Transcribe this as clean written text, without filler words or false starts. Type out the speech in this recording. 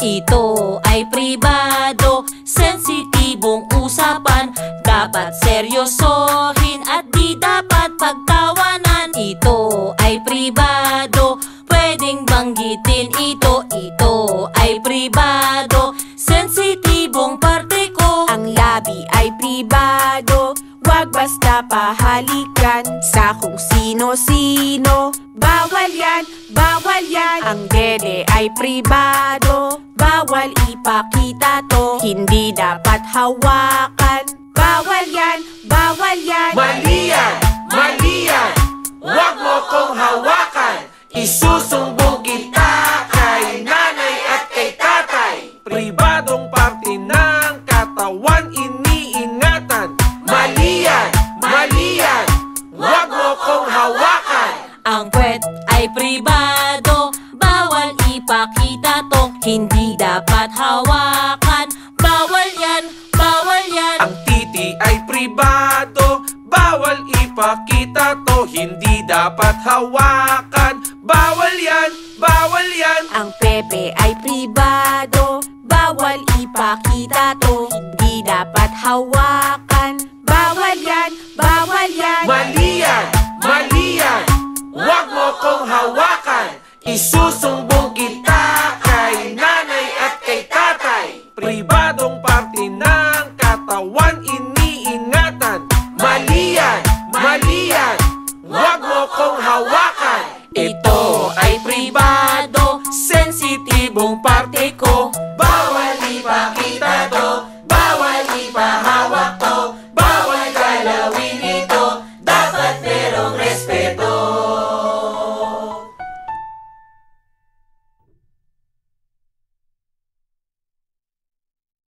Ito ay pribado, sensitibong usapan. Dapat seryosohin at di dapat pagtawanan. Ito ay pribado, pwedeng banggitin ito. Ito ay pribado, sensitibong parte ko. Ang labi ay pribado, wag basta pahalikan sa kung sino-sino. Bawal yan, bawal yan. Ang dede ay pribado, bawal ipakita to. Hindi dapat hawakan. Bawal yan, bawal yan. Mali yan, mali yan. Huwag mo kong hawakan. Isusumbong kita kay nanay at kay tatay. Pribadong parte ng katawan iniingatan. Mali yan, mali yan. Huwag mo kong hawakan. Ang puwet ay pribado, bawal ipakita to. Hindi dapat hawakan. Bawal yan, bawal yan. Ang titi ay pribado, bawal ipakita to. Hindi dapat hawakan. Bawal yan, bawal yan. Ang pepe ay pribado, bawal ipakita to. Hindi dapat hawakan. Bawal yan, bawal yan. Mali yan, mali yan. Huwag mo kong hawakan. Isusumbong kita kay nanay at kay tatay. Pribadong parte ng katawan iniingatan. Mali yan, mali yan. Huwag mo kong hawakan. Ito